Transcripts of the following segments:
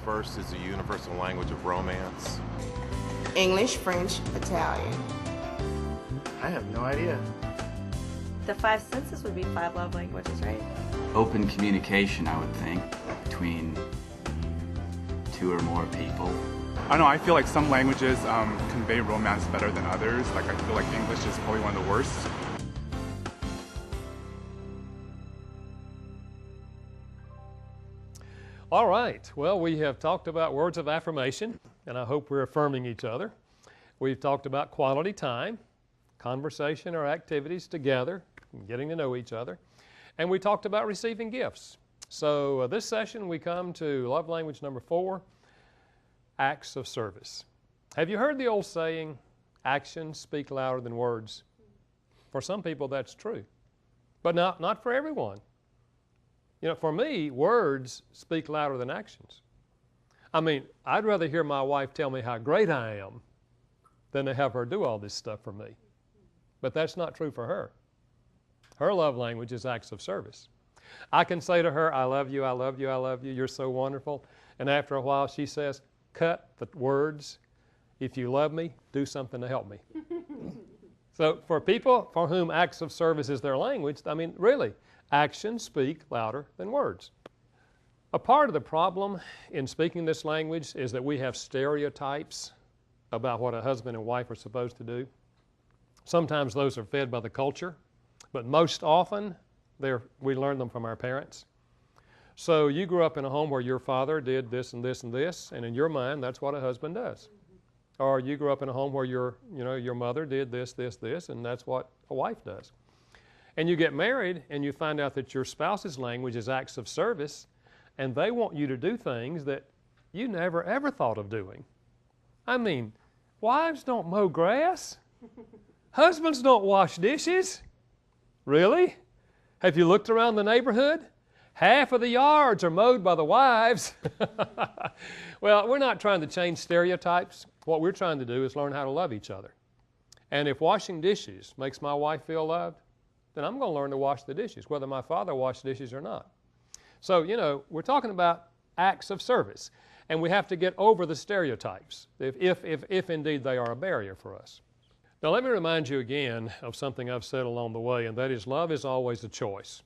first is the universal language of romance? English, French, Italian. I have no idea. The 5 senses would be 5 love languages, right? Open communication, I would think, between 2 or more people. I don't know, I feel like some languages convey romance better than others. Like I feel like English is probably one of the worst. All right, well, we have talked about words of affirmation, and I hope we're affirming each other. We've talked about quality time, conversation or activities together, getting to know each other, and we talked about receiving gifts. So this session we come to love language number 4, acts of service. Have you heard the old saying, actions speak louder than words? For some people that's true, but not for everyone. You know, for me, words speak louder than actions. I mean, I'd rather hear my wife tell me how great I am than to have her do all this stuff for me. But that's not true for her. Her love language is acts of service. I can say to her, I love you, I love you, I love you, you're so wonderful. And after a while she says, cut the words. If you love me, do something to help me. So for people for whom acts of service is their language, I mean, really, actions speak louder than words. A part of the problem in speaking this language is that we have stereotypes about what a husband and wife are supposed to do. Sometimes those are fed by the culture, but most often we learn them from our parents. So you grew up in a home where your father did this and this and this, and in your mind, that's what a husband does. Or you grew up in a home where your mother did this, this, this, and that's what a wife does. And you get married and you find out that your spouse's language is acts of service, and they want you to do things that you never ever thought of doing. I mean, wives don't mow grass. Husbands don't wash dishes. Really? Have you looked around the neighborhood? Half of the yards are mowed by the wives. Well, we're not trying to change stereotypes. What we're trying to do is learn how to love each other. And if washing dishes makes my wife feel loved, then I'm going to learn to wash the dishes, whether my father washed dishes or not. So, you know, we're talking about acts of service, and we have to get over the stereotypes, if indeed they are a barrier for us. Now, let me remind you again of something I've said along the way, and that is love is always a choice.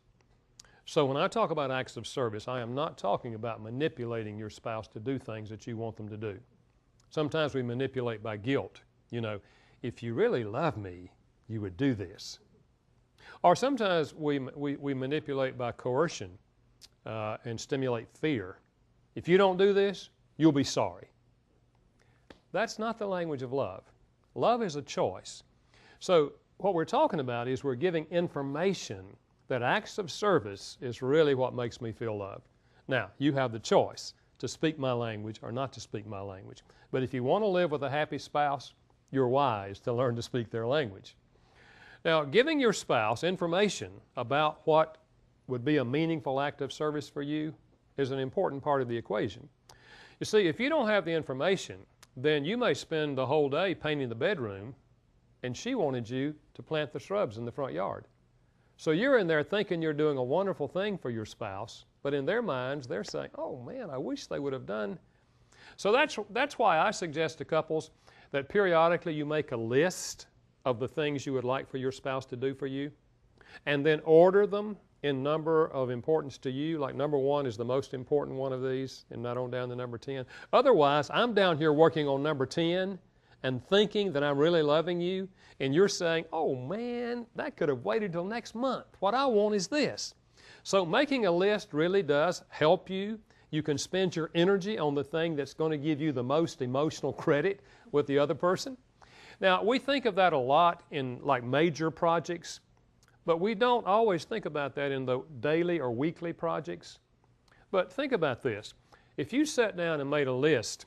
So when I talk about acts of service, I am not talking about manipulating your spouse to do things that you want them to do. Sometimes we manipulate by guilt. You know, if you really love me, you would do this. Or sometimes we manipulate by coercion and stimulate fear. If you don't do this, you'll be sorry. That's not the language of love. Love is a choice. So what we're talking about is we're giving information that acts of service is really what makes me feel loved. Now, you have the choice to speak my language or not to speak my language. But if you want to live with a happy spouse, you're wise to learn to speak their language. Now, giving your spouse information about what would be a meaningful act of service for you is an important part of the equation. You see, if you don't have the information, then you may spend the whole day painting the bedroom, and she wanted you to plant the shrubs in the front yard. So you're in there thinking you're doing a wonderful thing for your spouse, but in their minds, they're saying, oh man, I wish they would have done. So that's why I suggest to couples that periodically you make a list of the things you would like for your spouse to do for you, and then order them in number of importance to you, like number 1 is the most important one of these, and not on down to number 10. Otherwise, I'm down here working on number 10 and thinking that I'm really loving you, and you're saying, oh man, that could have waited till next month. What I want is this. So making a list really does help you. You can spend your energy on the thing that's going to give you the most emotional credit with the other person. Now, we think of that a lot in like major projects, but we don't always think about that in the daily or weekly projects. But think about this. If you sat down and made a list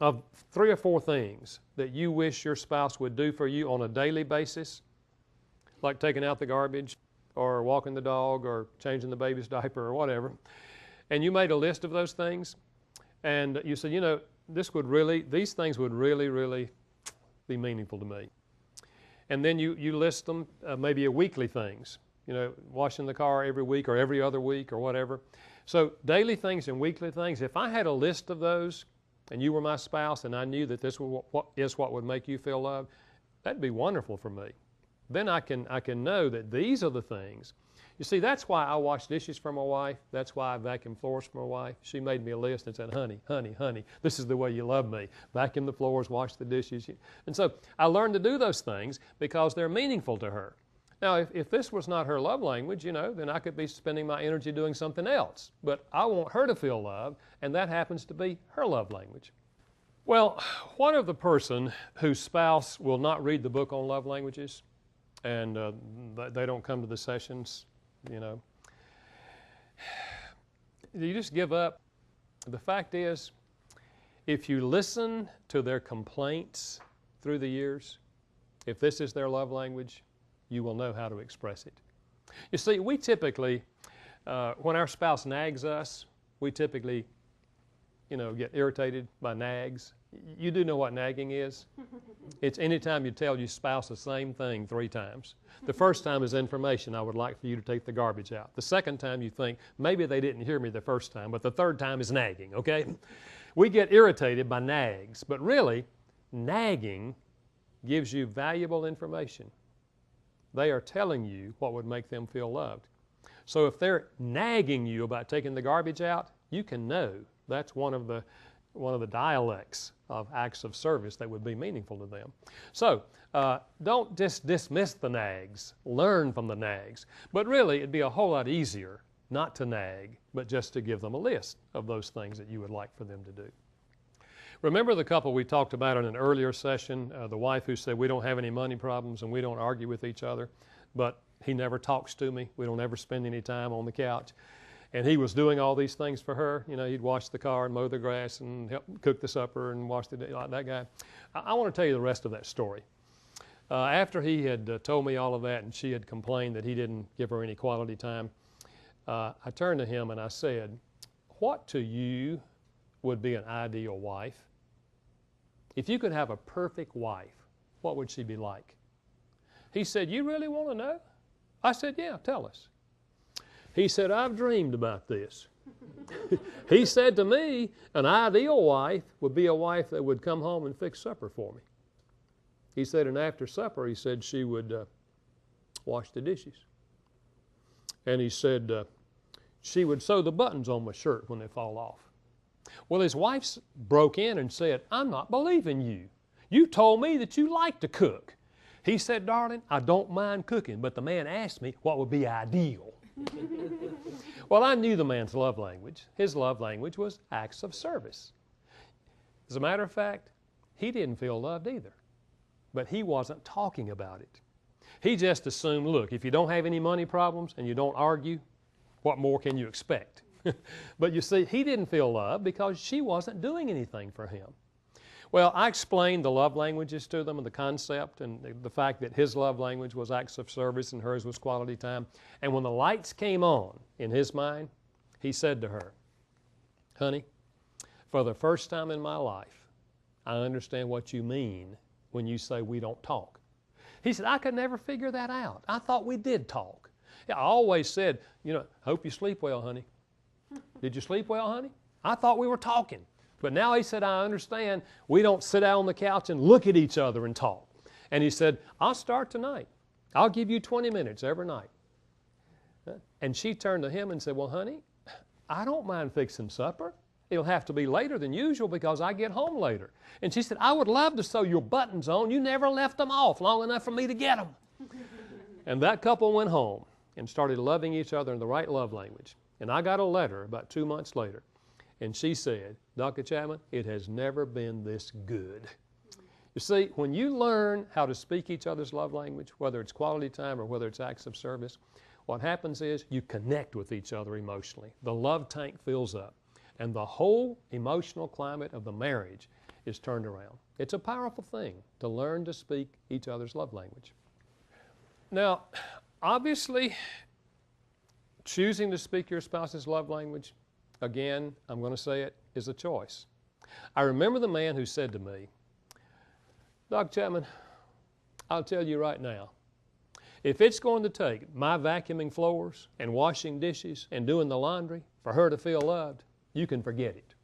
of 3 or 4 things that you wish your spouse would do for you on a daily basis, like taking out the garbage or walking the dog or changing the baby's diaper or whatever, and you made a list of those things, and you said, you know, these things would really be meaningful to me. And then you list them, maybe weekly things. washing the car every week or every other week or whatever. So daily things and weekly things, if I had a list of those and you were my spouse and I knew that this is what would make you feel loved, that'd be wonderful for me. Then I can know that these are the things. You see, that's why I wash dishes for my wife. That's why I vacuum floors for my wife. She made me a list and said, honey, honey, honey, this is the way you love me. Vacuum the floors, wash the dishes. And so I learned to do those things because they're meaningful to her. Now, if this was not her love language, then I could be spending my energy doing something else. But I want her to feel loved, and that happens to be her love language. Well, what of the person whose spouse will not read the book on love languages and they don't come to the sessions? You just give up. The fact is, if you listen to their complaints through the years, if this is their love language, you will know how to express it. You see, we typically, when our spouse nags us, we typically, get irritated by nags. You do know what nagging is? It's anytime you tell your spouse the same thing 3 times. The first time is information. I would like for you to take the garbage out. The second time you think, maybe they didn't hear me the first time, but the third time is nagging, okay? We get irritated by nags, but really, nagging gives you valuable information. They are telling you what would make them feel loved. So if they're nagging you about taking the garbage out, you can know that's one of the dialects of acts of service that would be meaningful to them. So don't just dismiss the nags. Learn from the nags. But really, it'd be a whole lot easier not to nag, but just to give them a list of those things that you would like for them to do. Remember the couple we talked about in an earlier session, the wife who said, we don't have any money problems and we don't argue with each other, but he never talks to me. We don't ever spend any time on the couch. And he was doing all these things for her. He'd wash the car and mow the grass and help cook the supper and wash the dish, like that guy. I want to tell you the rest of that story. After he had told me all of that and she had complained that he didn't give her any quality time, I turned to him and I said, what to you would be an ideal wife? If you could have a perfect wife, what would she be like? He said, you really want to know? I said, yeah, tell us. He said, I've dreamed about this. He said to me, an ideal wife would be a wife that would come home and fix supper for me. He said, and after supper, he said she would wash the dishes. And he said, she would sew the buttons on my shirt when they fall off. Well, his wife broke in and said, I'm not believing you. You told me that you like to cook. He said, darling, I don't mind cooking, but the man asked me what would be ideal. Well, I knew the man's love language. His love language was acts of service. As a matter of fact, he didn't feel loved either, but he wasn't talking about it. He just assumed, look, if you don't have any money problems and you don't argue, what more can you expect? But you see, he didn't feel loved because she wasn't doing anything for him. Well, I explained the love languages to them and the concept and the fact that his love language was acts of service and hers was quality time. And when the lights came on in his mind, he said to her, honey, for the first time in my life, I understand what you mean when you say we don't talk. He said, I could never figure that out. I thought we did talk. I always said, hope you sleep well, honey. Did you sleep well, honey? I thought we were talking. But now he said, I understand we don't sit out on the couch and look at each other and talk. And he said, I'll start tonight. I'll give you 20 minutes every night. And she turned to him and said, well, honey, I don't mind fixing supper. It'll have to be later than usual because I get home later. And she said, I would love to sew your buttons on. You never left them off long enough for me to get them. And that couple went home and started loving each other in the right love language. And I got a letter about 2 months later. And she said, Dr. Chapman, it has never been this good. You see, when you learn how to speak each other's love language, whether it's quality time or whether it's acts of service, what happens is you connect with each other emotionally. The love tank fills up, and the whole emotional climate of the marriage is turned around. It's a powerful thing to learn to speak each other's love language. Now, obviously, choosing to speak your spouse's love language, again, I'm going to say it, is a choice. I remember the man who said to me, Dr. Chapman, I'll tell you right now, If it's going to take my vacuuming floors and washing dishes and doing the laundry for her to feel loved, you can forget it.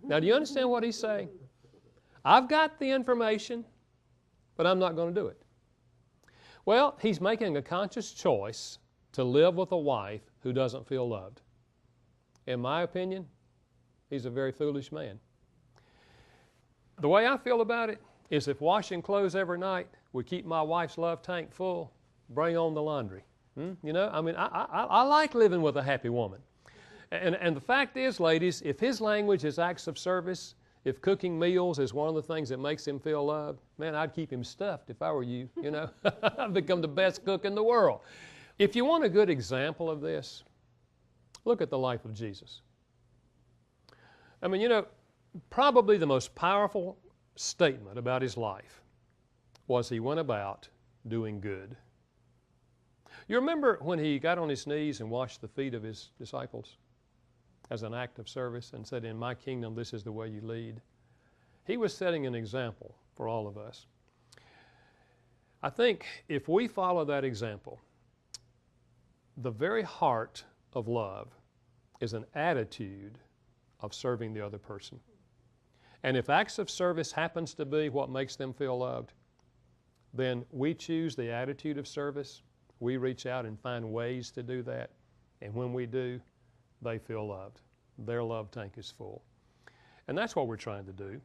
Now, do you understand what he's saying? I've got the information, but I'm not going to do it. Well, he's making a conscious choice to live with a wife who doesn't feel loved. In my opinion, he's a very foolish man. The way I feel about it is if washing clothes every night would keep my wife's love tank full, bring on the laundry. You know, I mean, I like living with a happy woman. And the fact is, ladies, if his language is acts of service, if cooking meals is one of the things that makes him feel loved, man, I'd keep him stuffed if I were you, you know. I'd become the best cook in the world. If you want a good example of this, look at the life of Jesus. I mean, you know, probably the most powerful statement about his life was he went about doing good. You remember when he got on his knees and washed the feet of his disciples as an act of service and said, "In my kingdom, this is the way you lead"? He was setting an example for all of us. I think if we follow that example, the very heart of love is an attitude of serving the other person. And if acts of service happens to be what makes them feel loved, then we choose the attitude of service. We reach out and find ways to do that. And when we do, they feel loved. Their love tank is full. And that's what we're trying to do.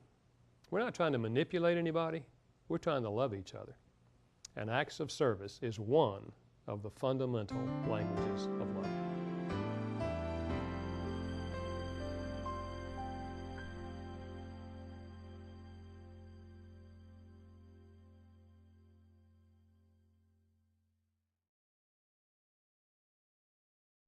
We're not trying to manipulate anybody. We're trying to love each other. And acts of service is one of the fundamental languages of love.